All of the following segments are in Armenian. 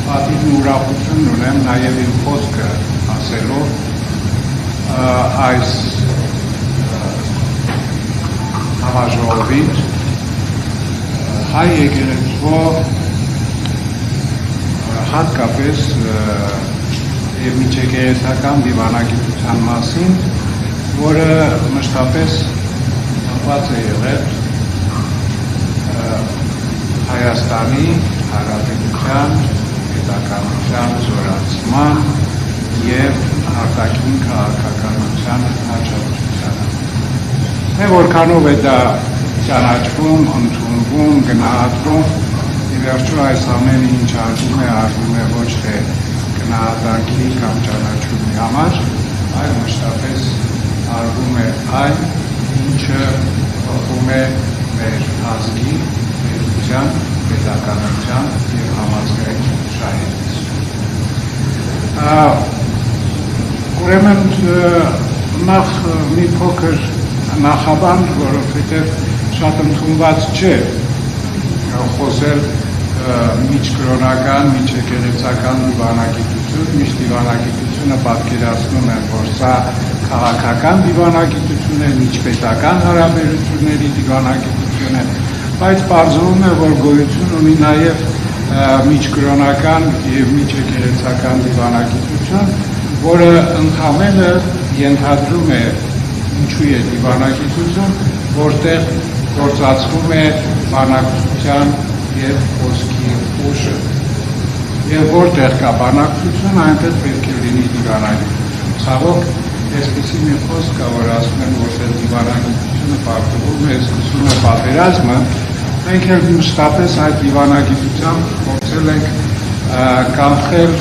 պատիվն ուրախությունն ունեմ նաև իմ խոսքը ասելով այս համաժողովից հայ եկեղեցու հատկապես եւ միջեկեղեցական դիվանագիտության մասին, որը մշտապես կապված է եղել Հայաստանի Հանրապետության պետականության զորացման եւ արտաքին քաղաքականության հաջողությանը։ Թե որքանով է դա ճանաչվում, ընդունվում, գնահատվում, ի վերջո այս ամենը ինչ արվում է ոչ թե գնահատանքի կամ ճանաչումի համար, այլ մշտապես արվում է այն, ինչը փոխում է մեր ազգի, պետության, պետականության եւ համազգային շահերից։ Ուրեմն նախ մի փոքր նախաբանդ, որովհետև շատ ընդունված չէ խոսել միջկրոնական, միջեկեղեցական դիվանագիտություն, միշտ դիվանագիտությունը պատկերացնում է, որ սա քաղաքական դիվանագիտություն է, միջպետական հարաբերությունների դիվանագիտություն է, բայց պարզվում է, որ գոյություն ունի նաև միջկրոնական եւ միջեկեղեցական դիվանագիտություն, որը ընդհանրապես ենթադրում է ինչու է դիվանագիտություն, որտեղ գործածվում է բանակցության եւ խոսքի ուժը։ Եվ որտեղ կա բանակցություն, այնտեղ պետք է լինի դիվանագիտություն։ Ցավոք, այսպիսի մի խոսք կա, որ ասում են, որտեղ դիվանագիտությունը պարտվում է, սկսում է պատերազմը, մենք էլ մշտապես այդ դիվանագիտությամբ փորձել ենք կանխել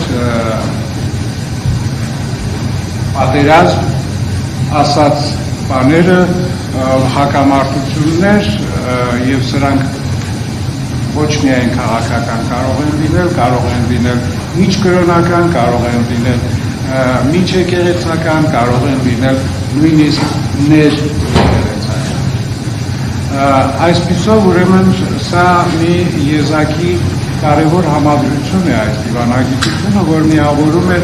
պատերազմ ասած բաները, հակամարտություններ եւ սրանք ոչ միայն քաղաքական կարող են լինել միջկրոնական, կարող են լինել միջեկեղեցական, կարող են լինել նույնիսկ ներեկեղեցական։ Այսպիսով ուրեմն սա մի եզակի կարևոր համադրություն է այս դիվանագիտությունը, որ միավորում է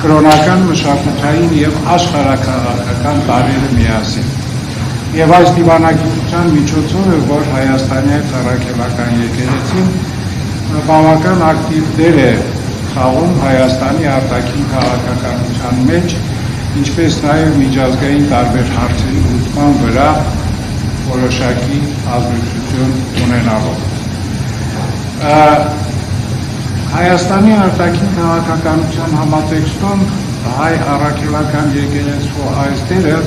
կրոնական, մշակութային եւ աշխարհաքաղաքական տարրերը միասին։ Եվ այս դիվանագիտության միջոցով է, որ Հայաստանի Առաքելական եկեղեցին բավական ակտիվ դեր է խաղում Հայաստանի արտաքին քաղաքականության մեջ, ինչպես նաև միջազգային տարբեր հարցերի լուծման վրա որոշակի ազդեցություն ունենալով։ Հայաստանի արտաքին քաղաքականության համատեքստում հայ առաքելական եկեղեցու այս դերը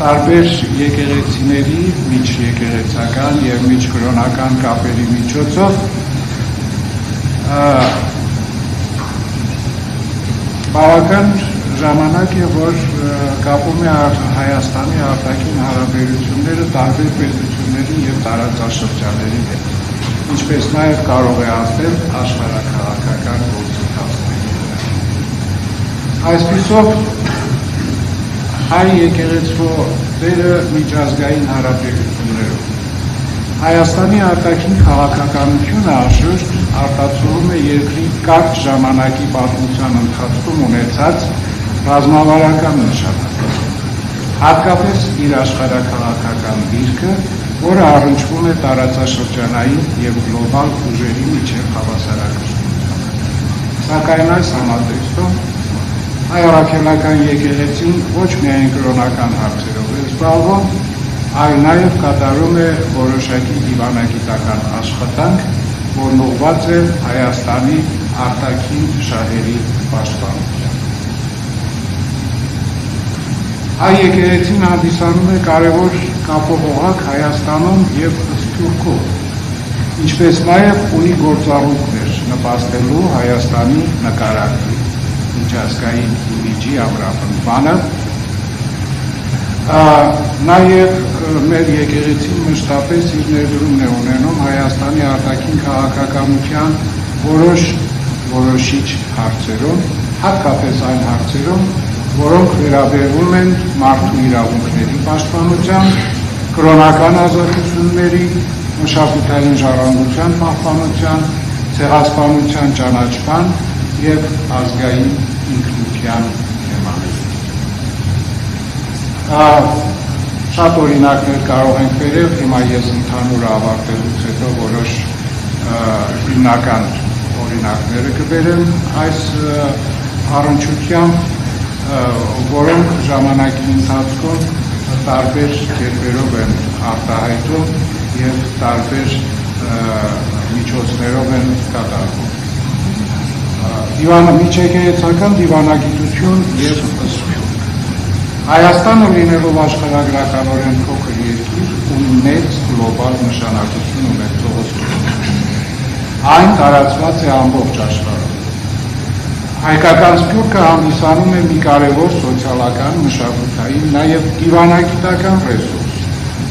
տարբեր եկեղեցիների միջեկեղեցական եւ միջկրոնական կապերի միջոցով բավական ժամանակ է, որ կապում է Հայաստանի արտաքին հարաբերությունները տարբեր պետությունների եւ տարածաշրջանների հետ, ինչպես նաեւ կարող է ազդել աշխարհաքաղաքական գործընթացների վրա։ Այսպիսով հայ եկեղեցու դերը միջազգային հարաբերություններում։ Հայաստանի արտաքին քաղաքականությունը անշուշտ արտացոլում է երկրի կարճ ժամանակի պատմության ընթացքում ունեցած ռազմավարական նշանակություն, հատկապես իր աշխարհաքաղաքական դիրքը, որը առնչվում է տարածաշրջանային եւ գլոբալ ուժերի միջև հավասարակշռությամբ։ Սակայն այս համատեքստում հայ առաքելական եկեղեցին ոչ միայն կրոնական հարցերով է զբաղվում, այլ նաև կատարում է որոշակի դիվանագիտական աշխատանք, որն ուղղված է Հայաստանի արտաքին շահերի պաշտպանությամբ։ Հայ եկեղեցին հանդիսանում է կարևոր կապող Հայաստանում եւ Թուրքում, ինչպես նաև ունի գործառույթներ նպաստելու Հայաստանի նկարագրի միջազգային իմիջի ամրապնդմանը, նաև մեր եկեղեցին մշտապես իր ներդրումն է ունենում Հայաստանի արտաքին քաղաքականության որոշիչ հարցերում, հատկապես այն հարցերում, որոնք վերաբերվում են մարդու իրավունքների պաշտպանության, կրոնական ազատությունների մշակութային ժառանգության պահպանության, ցեղասպանության ճանաչման եւ ազգային ինքնության թեմաներ։ Շատ օրինակներ կարող ենք բերել, հիմա ես ընդհանուր ավարտելուց հետո որոշ հիմնական օրինակները կբերեմ այս առնչությամբ, որոնք ժամանակի ընթացքում տարբեր կերպերով են արտահայտում եւ տարբեր միջոցներով են կատարվում։ Միջեկեղեցական դիվանագիտություն եւ ըստ Հայաստանը լինելով աշխարհագրականորեն փոքր երկիր ունի մեծ գլոբալ նշանակություն ունեցող ուսումնասիրություն։ Այն տարածված է ամբողջ աշխարհում։ Հայկական սփյուռքը հանդիսանում է մի կարևոր սոցիալական, մշակութային, նաև դիվանագիտական ռեսուրս,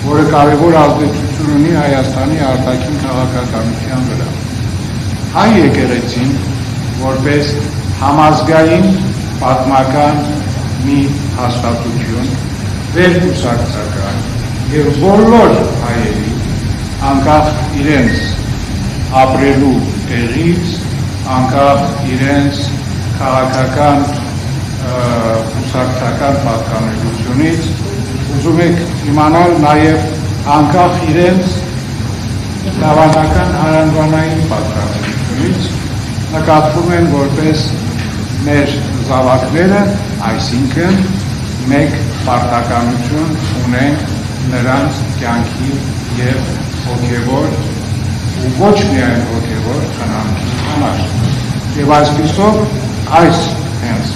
որը կարևոր ազդեցություն ունի Հայաստանի արտաքին քաղաքականության վրա։ Հայ եկեղեցին որպես համազգային պատմական մի հաստատություն, վերկուսակցական եւ բոլոր հայերի անկախ իրենց ապրելու տեղից, անկախ իրենց քաղաքական կուսակցական պատկանելությունից, ուզում եք իմանալ նաեւ անկախ իրենց դավանական հարանվանային պատկանելությունից, նկատվում են որպես մեր զավակները, այսինքն մեկ պարտականություն ունենք նրանց կյանքի եւ հոգեվոր ու ոչ միայն հոգեվոր խնամքի համար։ Եվ այսպիսով այս հենց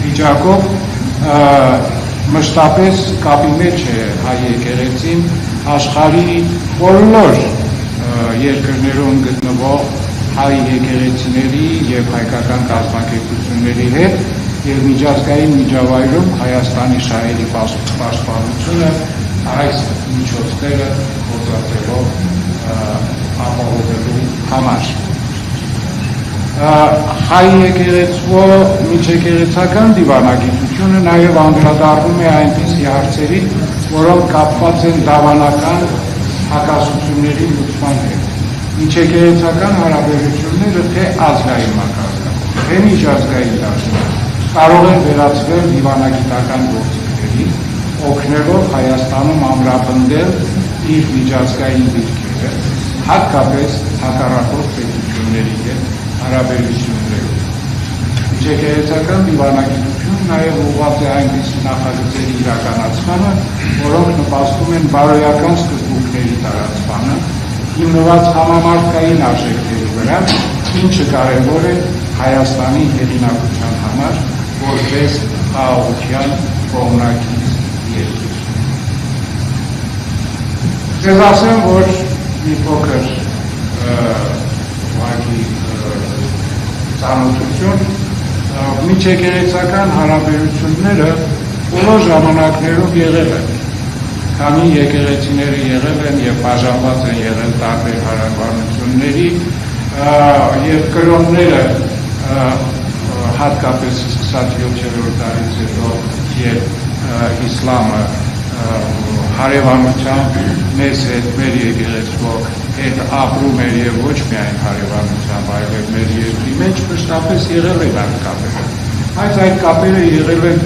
վիճակով մշտապես կապի մեջ է հայ եկեղեցին աշխարհի բոլոր երկրներում գտնվող հայ եկեղեցիների եւ հայկական կազմակերպությունների հետ եւ միջազգային միջավայրում Հայաստանի շահերի պաշտպանությունը այս միջոցները գործածելով ապահովելու համար։ Հայ եկեղեցու միջեկեղեցական դիվանագիտությունը նաեւ անդրադառնում է այնպիսի հարցերի, որոնք կապված են դավանական հակասությունների լուծման հետ։ Միջեկեղեցական հարաբերությունները թե ազգային մակարդակում, թե միջազգային դաշտում կարող են վերածվել դիվանագիտական գործիքների, օգնելով Հայաստանում ամրապնդել իր միջազգային դիրքերը, հատկապես հակառակորդ պետությունների հետ հարաբերություններում։ Միջեկեղեցական դիվանագիտություն նաև ուղղված է այնպիսի նախագծերի իրականացմանը, որոնք նպաստում են բարոյական սկզբունքների տարածմանը, հիմնված համամարտկային արժեքների վրա, ինչը կարևոր է Հայաստանի հեղինակության համար, որպես խաղաղության կողմնակից երկիր։ Ձեզ ասեմ, որ մի փոքր ծանոթություն, միջեկեղեցական հարաբերությունները բոլոր ժամանակներում եղել են։ Քանի եկեղեցիները եղել են եւ բաժանված են եղել տարբեր հարաբերությունների եւ կրոնները հատկապես սկսած 7-րդ դարից հետո երբ իսլամը հարևանությամբ մեզ հետ մեր եկեղեցու հետ ապրում էր եւ ոչ միայն հարևանությամբ, այլև մեր երկրի մեջ մշտապես եղել են այդ կապերը։ Բայց այդ կապերը եղել են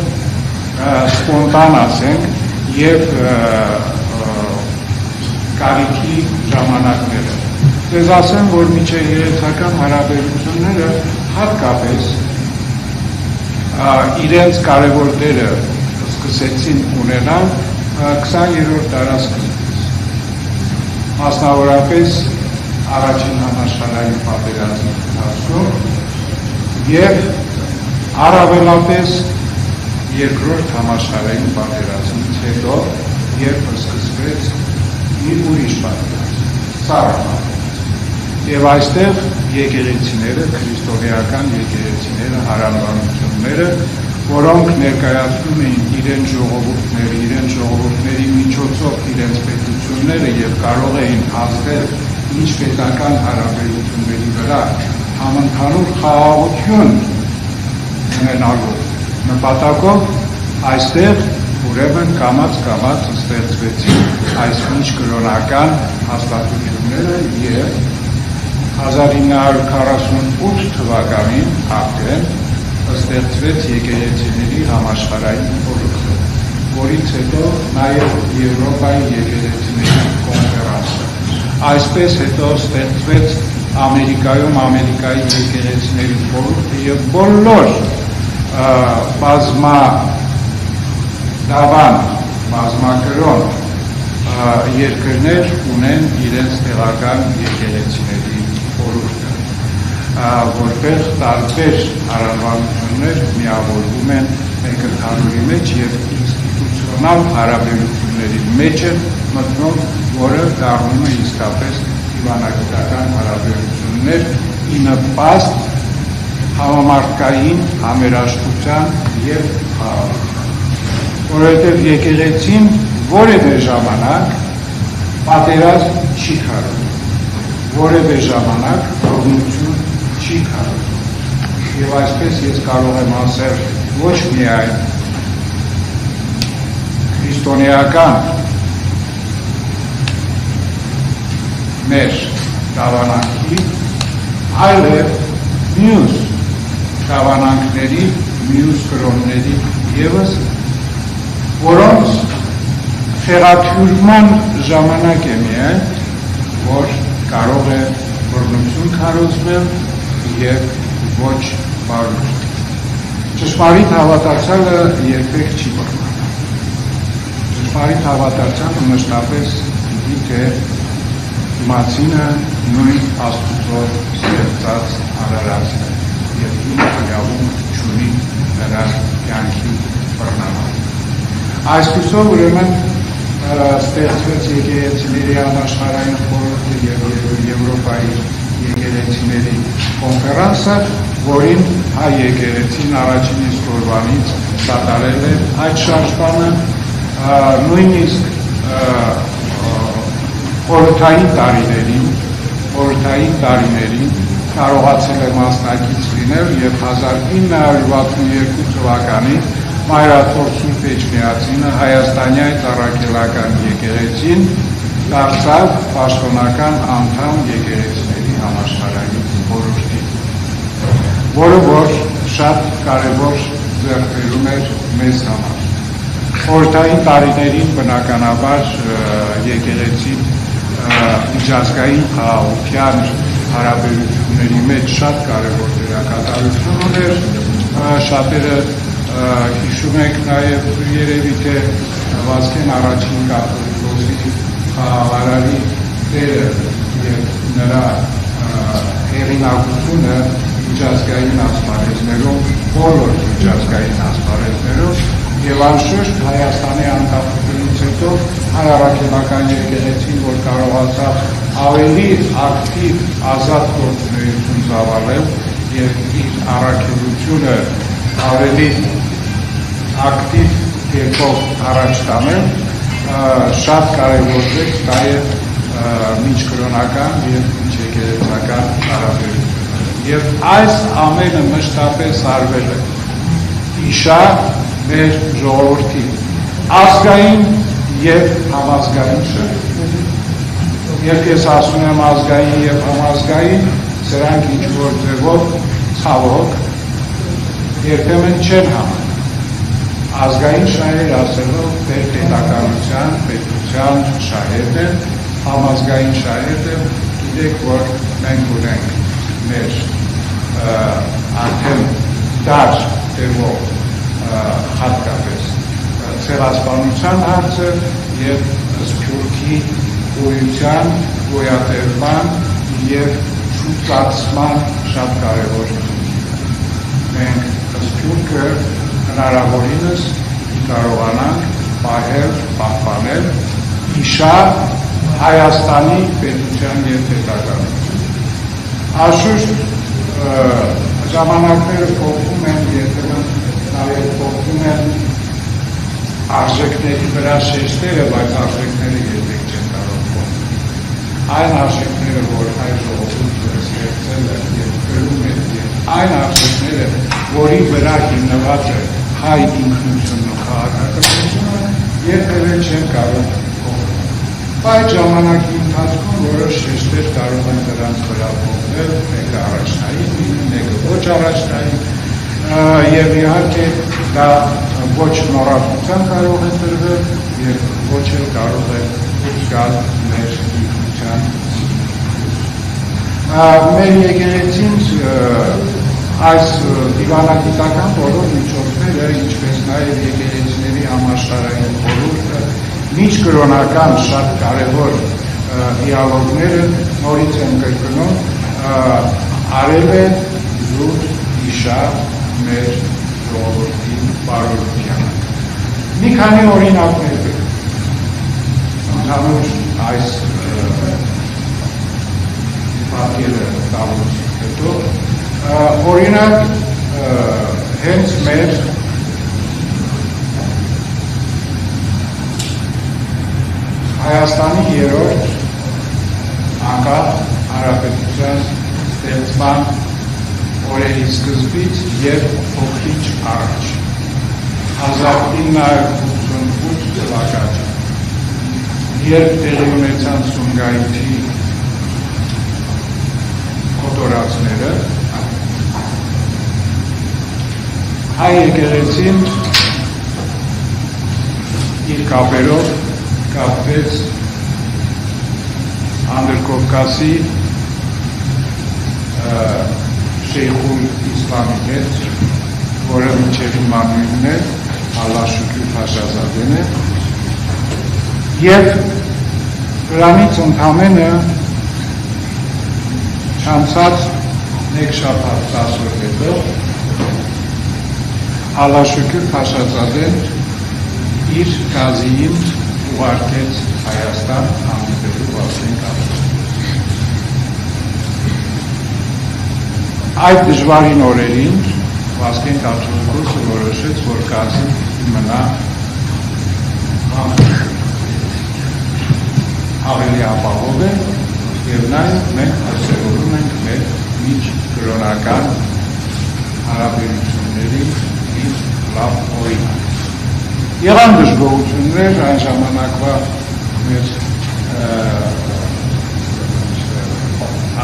սպոնտան, ասենք, եւ կարիքի ժամանակները։ Ձեզ ասեմ, որ միջեկեղեցական հարաբերությունները հատկապես իրենց կարևոր դերը սկսեցին ունենալ 20-րդ դարաշրջանից։ Մասնավորապես առաջին համաշխարհային պատերազմի ընթացքում եւ առավելապես երկրորդ համաշխարհային պատերազմից հետո, երբ սկսվեց մի ուրիշ պատերազմ, Սառը պատերազմ։ Եվ այստեղ եկեղեցիները, քրիստոնեական եկեղեցիները, հարանվանությունները, որոնք ներկայացնում էին իրենց ժողովուրդների միջոցով իրենց պետությունները եւ կարող էին ազդել ինչ պետական հարաբերությունների վրա համընդհանուր խաղաղություն ունենալու նպատակով այստեղ ուրեմն կամաց ստեղծվեցին այս միջկրոնական հաստատությունները և 1948 թվականին արդեն ստեղծվեց եկեղեցիների համաշխարհային խորհուրդը, որից հետո նաև Եվրոպայի եկեղեցիների կոնֆերանսը։ Այսպես հետո ստեղծվեց Ամերիկայում Ամերիկայի եկեղեցիների խորհուրդը և բոլոր բազմակրոն երկրներ ունեն իրենց տեղական եկեղեցիների խորհուրդը, որտեղ տարբեր հարաբերություններ միավորվում են մեկ ընդհանուրի մեջ և ինստիտուցիոնալ հարաբերությունների մեջ են մտնում, որը դառնում է իսկապես դիվանագիտական հարաբերություններ ի նպաստ համամարտկային համերաշխության և խաղաղության, որովհետև եկեղեցին որևէ ժամանակ պատերազմ չի քարոզում, որևէ ժամանակ բռնություն չի քարոզում, և այսպես ես կարող եմ ասել ոչ միայն քրիստոնեական մեր դավանանքի, այլև մյուս դավանանքների, մյուս կրոնների ևս, որոնց խեղաթյուրման ժամանակ է միայն, որ կարող է բռնություն քարոզվել և ոչ բարություն։ Ճշմարիտ հավատացյալը երբեք չի բռնանում։ Ճշմարիտ հավատացյալը մշտապես գիտի, թե իմացինը նույն Աստծո ստեղծած արարածն է և իրավունք չունի նրա կյանքի բռնանալ։ Այսպիսով ուրեմն ստեղծվեց եկեղեցիների համաշխարհային խորհուրդը և Եվրոպայի եկեղեցիների կոնֆերանսը, որին հայ եկեղեցին առաջին իսկ օրվանից կատարել է այդ շարժմանը, նույնիսկ խորհրդային տարիներին կարողացել է մասնակից լինել և 1962 թվականին Մայրաթոր Սուրբ Էջմիածինը Հայաստանյա Ծառայական եկեղեցին դարձավ պաշտոնական անդամ եկեղեցիների համաշխարհային խորհրդի, որը որ շատ կարևոր ձեռքբերում էր մեզ համար։ Խորհրդային տարիներին բնականաբար եկեղեցին միջազգային խաղաղության հարաբերությունների մեջ շատ կարևոր դերակատարություն ուներ, շատերը հիշում եք նաև երևի թե Վազգեն առաջին կաթոլիկոսի խաղաղարարի դերը և նրա հեղինակությունը միջազգային ասպարեզներում, բոլոր միջազգային ասպարեզներում և անշուշտ Հայաստանի անկախությունից հետո հայ առաքելական եկեղեցին, որ կարողացավ ավելի ակտիվ ազատ գործունեություն ծավալել և իր առաքելությունը ավելի ակտիվ կերպով առաջ տանել, շատ կարևորվեց նաև միջկրոնական և միջեկեղեցական հարաբերությունը։ Եվ այս ամենը մշտապես արվել է իշա մեր ժողովրդի ազգային և համազգային շրջաններում։ Երբ ես ասում եմ ազգային և համազգային, սրանք ինչ-որ ձևով ցավոք երբեմն չեն համարվում։ Ազգային շահեր ասելով պետականության, պետության շահերն են, համազգային շահերն են, գիտեք, որ մենք ունենք մեր արդեն դար տևող հատկապես ցեղասպանության հարցը և սփյուռքի գոյության, գոյատևման և շուտացման շատ կարևոր մենք սփյուռքը հնարավորինս կարողանանք պահել, պահպանել իշա Հայաստանի պետության և պետականություն։ Անշուշտ ժամանակները փոխվում են, երբեմն նաև փոխվում են արժեքների վրա շեշտերը, բայց արժեքները երբեք չեն կարող փոխվել։ Այն արժեքները, որ հայ ժողովուրդը ստեղծել է և կրում է, և այն արժեքները, որի վրա հիմնված է հայ ինքնությունն ու քաղաքականությունը, երբևէ չեն կարող փոխել։ Այդ ժամանակի ընթացքում որոշ շեշտեր կարող են դրանց վրա փոխվել, մեկը առաջնային լինի, մեկը ոչ առաջնային, եւ իհարկե դա ոչ նորատության կարող է տրվել եւ ոչ էլ կարող է գալ մեր ինքնության։ Մեր եկեղեցին այս դիվանագիտական բոլոր միջոցները, ինչպես նաեւ եկեղեցիների համաշխարհային խորհուրդը, միջկրոնական շատ կարևոր դիալոգները նորից են կրկնում, արել է զուտ իշար մեր ժողովրդի բարօրությանը։ Մի քանի օրինակներ ընդհանուր այս պատկերը տալուց հետո, օրինակ հենց մեր Հայաստանի երրորդ անկախ հանրապետության ստեղծման օրերի սկզբից եւ փոքրիչ առաջ 1988 թվականին երբ տեղի ունեցան Սումգայիթի կոտորածները հայ եկեղեցին իր կապերով կապվեց Անդրկովկասի Շեյխուլ Իսլամի հետ, որը մինչև հիմա նույնն է, Ալլահ Շուքուր Փաշազադեն է, եւ դրանից ընդամենը չանցած մեկ շաբաթ 10 օր հետո Ալլահ Շուքուր Փաշազադեն իր գազիին ուղարկեց Հայաստան հանդիպելու Վազգեն Կաթողիկոսին։ Այդ դժվարին օրերին Վազգեն Կաթողիկոսը որոշեց, որ գազին մնա ավելի ապահով է եւ նաեւ մենք հաշվորում ենք մեր միջկրոնական հարաբերությունների մի լավ օրինակ։ Եղան դժգոհություններ այն ժամանակվա մեր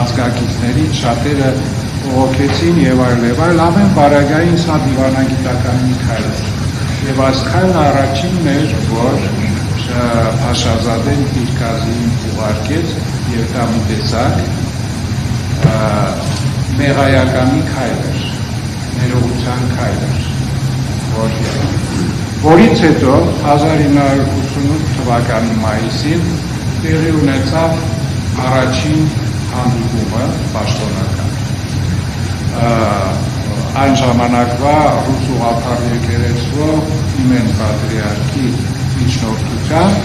ազգակիցներից շատերը բողոքեցին եւ այլ ամեն բարագային սա դիվանագիտական մի քայլ է եւ այս քայլը առաջինն էր, որ Փաշազադեն իր գազին ուղարկեց եւ դա մի տեսակ մեղայականի քայլ էր, ներողության քայլ էր, որից հետո 1988 թվականի մայիսին տեղի ունեցավ առաջին հանդիպումը պաշտոնական։ Այն ժամանակվա ռուս ուղղափառ եկեղեցու Իմեն Պատրիարքի միջնորդությամբ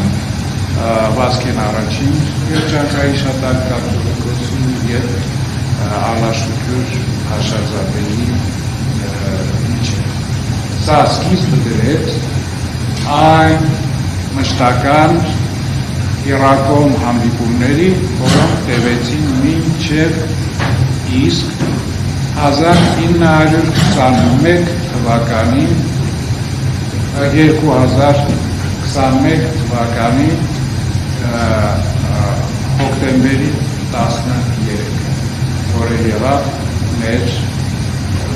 Վազգեն առաջին երջանկայիշատակ կաթողիկոսի եւ Ալլահ Շուքուր Փաշազադեի միջև։ Սա սկիզբը դրեց այն մշտական երակոմ հանդիպումների, որոնք տևեցին մինչև իսկ 1921 թվականի 2021 թվականի հոկտեմբերի 13, որը եղավ մեր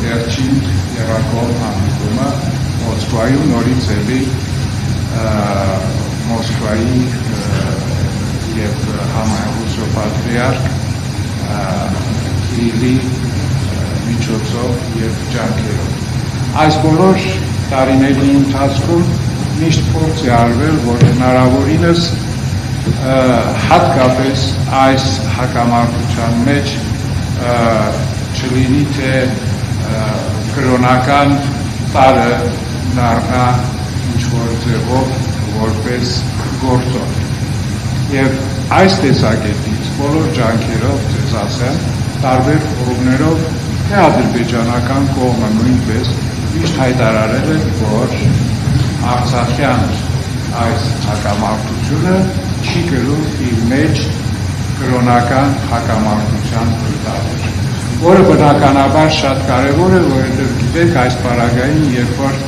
վերջին երակոմ հանդիպումը Մոսկվայում նորից էլի Մոսկվայի եւ համահայրուսո պատրիարք Կիրիլի միջոցով եւ ջանքերով։ Այս բոլոր տարիների ընթացքում միշտ փորձ է արվել, որ հնարավորինս հատկապես այս հակամարտության մեջ չլինի թե կրոնական տարը դառնա ինչ-որ ձևով որպես գործոն։ Եվ այս տեսակետից բոլոր ջանքերով, ձեզ ասեմ, տարբեր ֆորումներով թե ադրբեջանական կողմը նույնպես միշտ հայտարարել է, որ արցախյան այս հակամարտությունը չի կրում իր մեջ կրոնական հակամարտության տարբեր, որը բնականաբար շատ կարևոր է, որովհետև գիտեք այս պարագային, երբ որ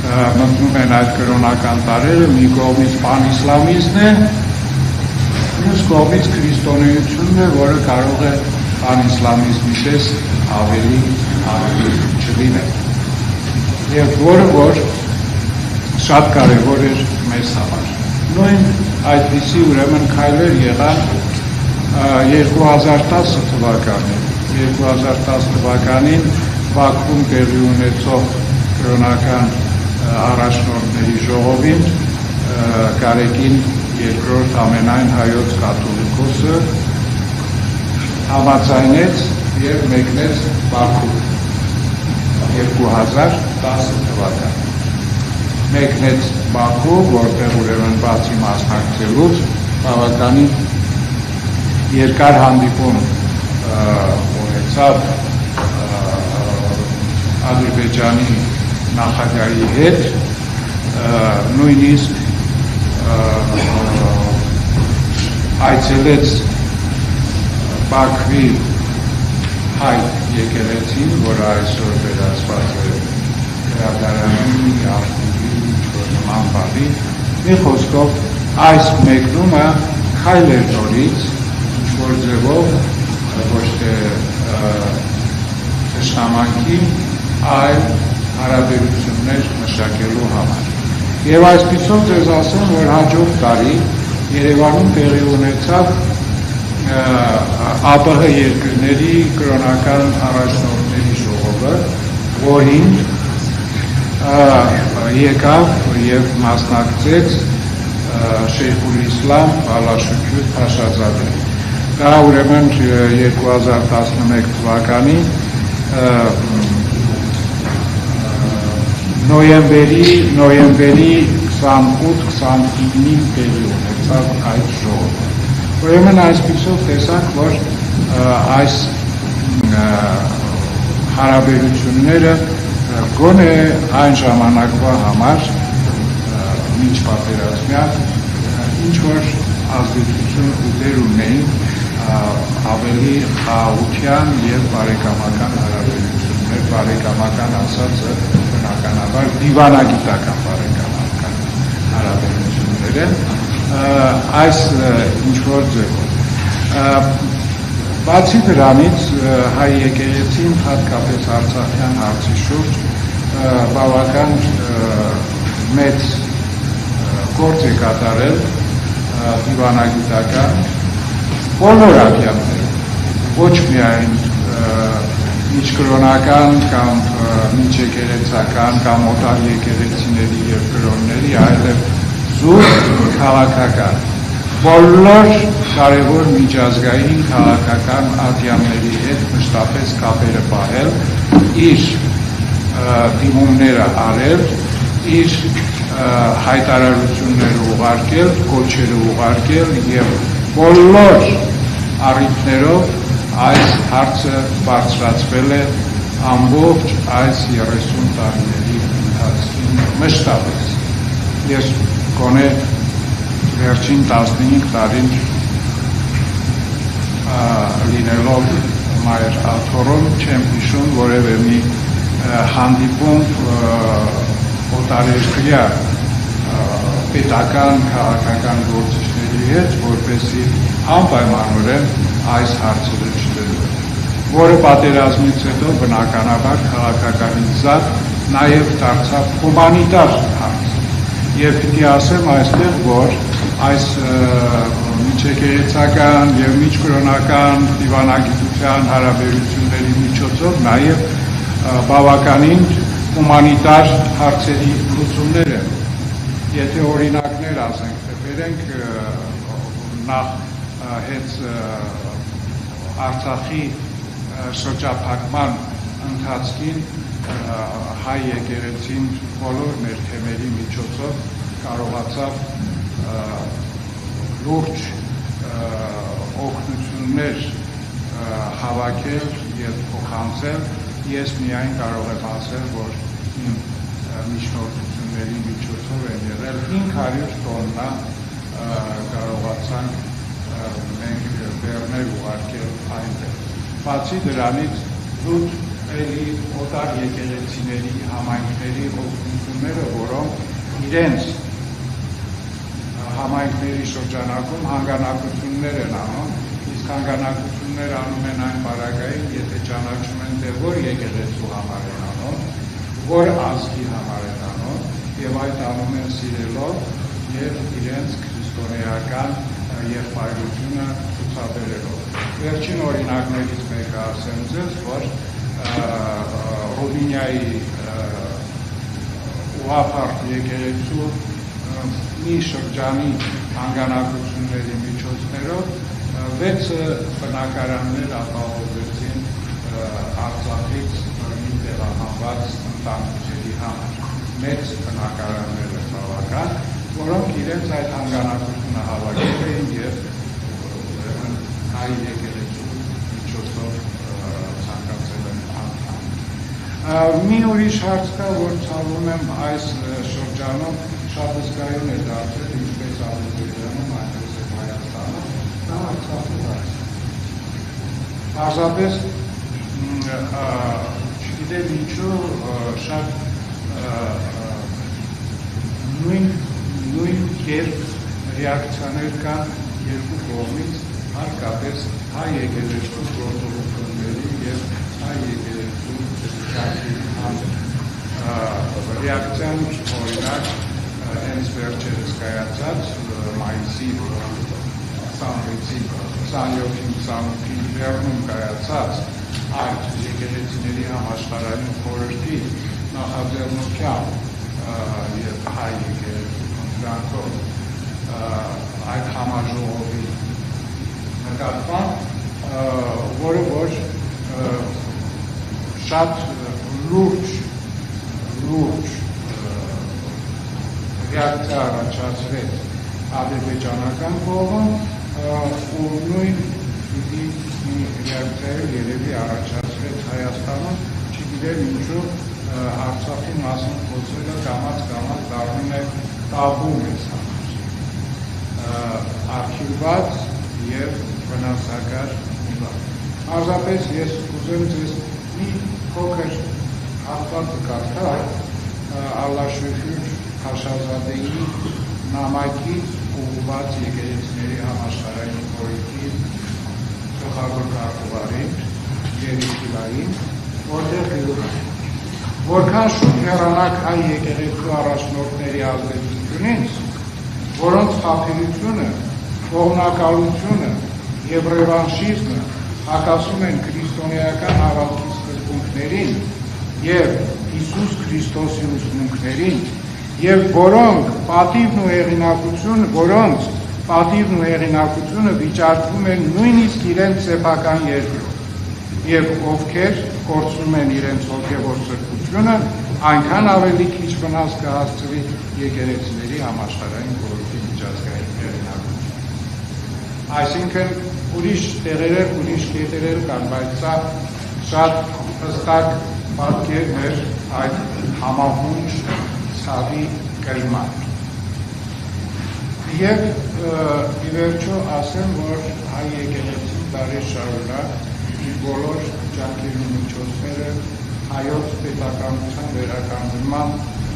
մտնում են այդ կրոնական տարերը, մի կողմից պանիսլամիզմն է, մյուս կողմից քրիստոնեությունն է, որը կարող է պանիսլամիզմի պես ավելի չլինել։ Եվ որը որ շատ կարևոր էր մեզ համար։ Նույն այդպիսի ուրեմն քայլեր եղան 2010 թվականին։ 2010 թվականին Բաքվում տեղի ունեցող կրոնական առաջնորդների ժողովին Կարեկին երկրորդ ամենայն հայոց կաթոլիկոսը համաձայնեց և մեկնեց Բաքու 2010 թվականին։ Մեկնեց Բաքու, որտեղ ուրեմն բացի մասնակցելուց բավականին երկար հանդիպում ունեցավ Ադրբեջանի նախագահի հետ, նույնիսկ այցելեց Բաքվի հայ եկեղեցին, որը այսօր վերածված է գրադարանի, արխիվի, նման բանի, մի խոսքով այս մեկնումը քայլ էր նորից, ինչ-որ ձևով ոչ թե թշնամանքի, այլ հարաբերություններ մշակելու համար։ Եվ այսպիսով ձեզ ասեմ, որ հաջորդ տարի Երևանում տեղի ունեցավ ԱՊՀ երկրների կրոնական առաջնորդների ժողովը, որին եկավ և մասնակցեց Շեյխուլ Իսլամ Ալաշուքյուր Փաշազադեն։ Դա ուրեմն 2011 թվականի նոյեմբերի 28-29-ին տեղի ունեցավ այդ ժողովը։ Ուրեմն այսպիսով տեսանք, որ այս հարաբերությունները գոնե այն ժամանակվա համար մինչ պատերազմյան ինչ-որ ազդեցություն ու դեր ունեին ավելի խաղաղության և բարեկամական հարաբերություններ, բարեկամական ասածը բնականաբար դիվանագիտական բարեկամական հարաբերությունները այս ինչ-որ ձևով։ Բացի դրանից հայ եկեղեցին հատկապես արցախյան հարցի շուրջ բավական մեծ գործ է կատարել դիվանագիտական բոլոր ատյաններում, ոչ միայն միջկրոնական կամ միջեկեղեցական կամ օտար եկեղեցիների և կրոնների, այլև զուտ քաղաքական բոլոր կարևոր միջազգային քաղաքական ատյանների հետ մշտապես կապերը պահել, իր դիմումները արել, իր հայտարարությունները ուղարկել, կոչերը ուղարկել և բոլոր առիթներով այս հարցը բարձրացվել է ամբողջ այս 30 տարիների ընթացքում մշտապես։ Ես գոնե վերջին 15 տարին լինելով մայր աթոռում չեմ հիշում որևէ մի հանդիպում օտարերկրյա պետական քաղաքական գործիչների հետ, որպեսզի անպայմանորեն այս հարցերը չդրվեն, որը պատերազմից հետո բնականաբար քաղաքականիզած նաև դարձավ հումանիտար հարց։ Եվ պիտի ասեմ այստեղ, որ այս միջեկեղեցական և միջկրոնական դիվանագիտության հարաբերությունների միջոցով նաև բավականին հումանիտար հարցերի լուծումներ են։ Եթե օրինակներ ասենք, թե բերենք նախ հենց Արցախի շրջափակման ընթացքին հայ եկեղեցին բոլոր մեր թեմերի միջոցով կարողացավ լուրջ օգնություններ հավաքել և փոխանցել։ Ես միայն կարող եմ ասել, որ իմ միջնորդությունների միջոցով են եղել 500 տոննա կարողացանք մենք բեռներ ուղարկել այնտեղ։ Բացի դրանից զուտ էլի օտար եկեղեցիների համայնքների օգնությունները, որոնք իրենց համայնքների շրջանակում հանգանակություններ են անում, իսկ հանգանակություններ անում են այն պարագային, եթե ճանաչում են, թե որ եկեղեցու համար են անում, որ ազգի համար են անում, եւ այդ անում են սիրելով եւ իրենց քրիստոնեական եղբայրությունը ցուցաբերելով։ Վերջին օրինակներից մեկը ասեմ ձեզ, որ Ռումինիայի ուղղափառ եկեղեցու մի շրջանի հանգանակությունների միջոցներով 6 բնակարաններ ապահովեցին Արցախից մի տեղահանված ընտանիքների համար։ Մեծ բնակարաններ են բավական, որոնք իրենց այդ հանգանակությունը հավաքել էին եւ հայ եկեղեցու միջոցով ցանկացել են անդամ։ Մի ուրիշ հարց կա, որ ցավում եմ այս շրջանում շատ զգայուն է դարձել ինչպես Ադրբեջանում, այնպես էլ Հայաստանում, դա Արցախի հարցը։ Պարզապես չգիտեմ ինչու շատ նույն կերպ ռեակցիաներ կան երկու կողմից, հատկապես հայ եկեղեցու գործողությունների եւ հայ եկեղեցու ռեակցիան օրինակ հենց վերջերս կայացած մայիսի 27-28-ին Բեռնում կայացած այդ եկեղեցիների համաշխարհային խորհրդի նախաձեռնությամբ եւ հայ եկեղեցու կոնֆերանսով այդ համաժողովի նկատմամբ, որը որ շատ լուրջ ռեակցիա առաջացրեց ադրբեջանական կողմում ու նույն մի ռեակցիա երևի առաջացրեց Հայաստանում, չգիտեմ ինչու Արցախի մասին խոսելը կամաց դառնում է տաբու մեզ համար, արխիվված եւ վնասակար մի բան։ Պարզապես ես ուզում ձեզ մի փոքր հատված կարդալ Ալլաշեֆյուր Խաշազադեի նամակից ուղղված եկեղեցիների համաշխարհային խորհրդի գլխավոր քարտուղարին Երիքիլային, որտեղ գրում է. որքան շուտ հեռանաք հայ եկեղեցու առաջնորդների ազդեցությունից, որոնց խաբերությունը, կողմնակալությունը եւ ռևանշիզմը հակասում են քրիստոնեական հավատքի սկզբունքներին եւ Հիսուս Քրիստոսի ուսմունքներին եւ որոնց պատիվն ու հեղինակությունը վիճարկվում են նույնիսկ իրենց սեփական երկրում եւ ովքեր կորցնում են իրենց հոգեվոր սրբությունը, այնքան ավելի քիչ վնաս կհասցվի եկեղեցիների համաշխարհային խորհրդի միջազգային հեղինակությունը։ Այսինքն ուրիշ տեղեր, ուրիշ կետեր կան, բայց սա շատ հստակ պատկերն էր այդ համահունչ ցավի կլման։ Եվ ի վերջո ասեմ, որ հայ եկեղեցին դարեր շարունակ իր բոլոր ջանքերն ու միջոցները հայոց պետականության վերականգնման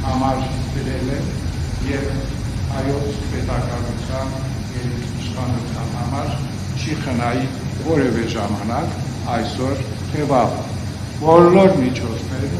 համար դրել է եւ հայոց պետականության եւ իշխանության համար չի խնայի որևէ ժամանակ այսօր թե վաղ բոլոր միջոցներն